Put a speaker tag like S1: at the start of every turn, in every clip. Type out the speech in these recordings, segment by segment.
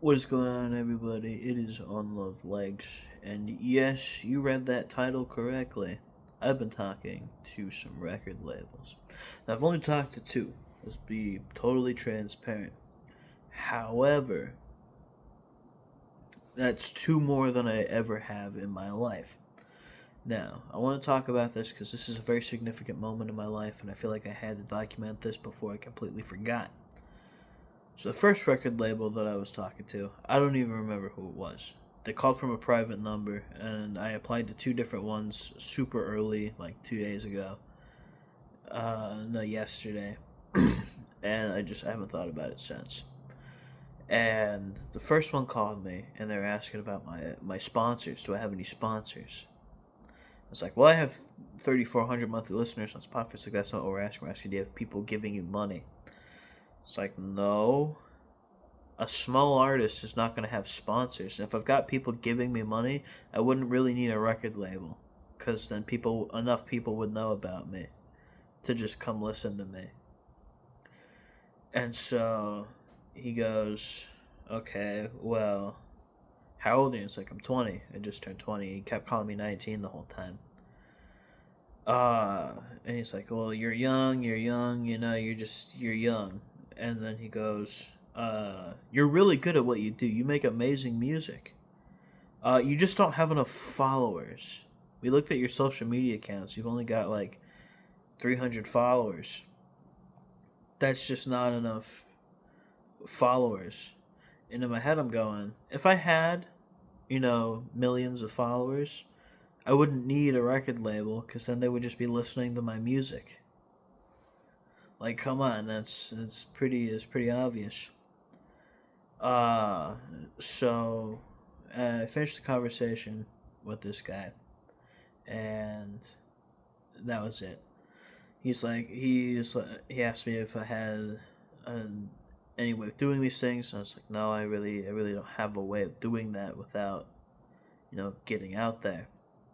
S1: What is going on, everybody? It is Unloved Legs, and yes, you read that title correctly. I've been talking to some record labels. Now, I've only talked to two. Let's be totally transparent. However, that's two more than I ever have in my life. Now, I want to talk about this because this is a very significant moment in my life, and I feel like I had to document this before I completely forgot. So the first record label that I was talking to, I don't even remember who it was. They called from a private number, and I applied to two different ones super early, like 2 days ago. No, yesterday, and I haven't thought about it since. And the first one called me, and they were asking about my sponsors. Do I have any sponsors? I was like, well, I have 3,400 monthly listeners on Spotify. It's like, that's not what we're asking. We're asking, do you have people giving you money? It's like, no, a small artist is not going to have sponsors. And if I've got people giving me money, I wouldn't really need a record label, because then enough people would know about me to just come listen to me. And so he goes, okay, well, how old are you? It's like, I'm 20. I just turned 20. He kept calling me 19 the whole time. And he's like, well, you're young, you're young. And then he goes, you're really good at what you do. You make amazing music. You just don't have enough followers. We looked at your social media accounts. You've only got like 300 followers. That's just not enough followers. And in my head, I'm going, if I had, millions of followers, I wouldn't need a record label because then they would just be listening to my music. Like, come on, that's pretty obvious. Uh, so I finished the conversation with this guy, and that was it. He asked me if I had any way of doing these things, and I was like, no, I really don't have a way of doing that without, getting out there,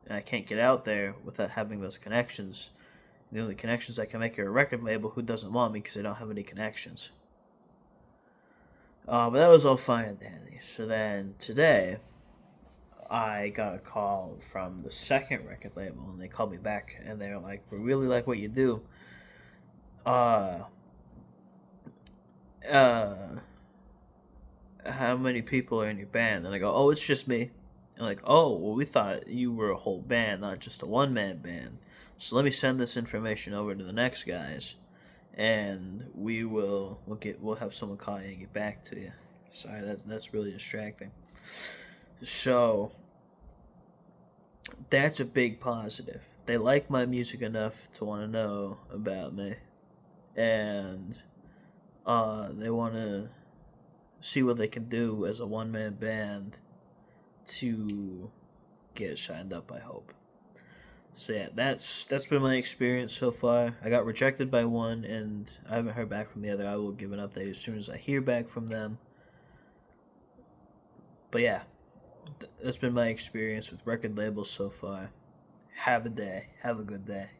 S1: and I can't get out there without having those connections. The only connections I can make are a record label who doesn't want me because they don't have any connections. But that was all fine and dandy. So then today, I got a call from the second record label, and they called me back, and they're like, "We really like what you do. Uh, uh, how many people are in your band?" And I go, "Oh, it's just me." And like, "Oh, well, we thought you were a whole band, not just a one man band. So let me send this information over to the next guys, and we'll have someone call you and get back to you." Sorry, that's really distracting. So that's a big positive. They like my music enough to want to know about me, and they want to see what they can do as a one man band to get signed up. I hope. So yeah, that's been my experience so far. I got rejected by one, and I haven't heard back from the other. I will give an update as soon as I hear back from them. But yeah, that's been my experience with record labels so far. Have a day. Have a good day.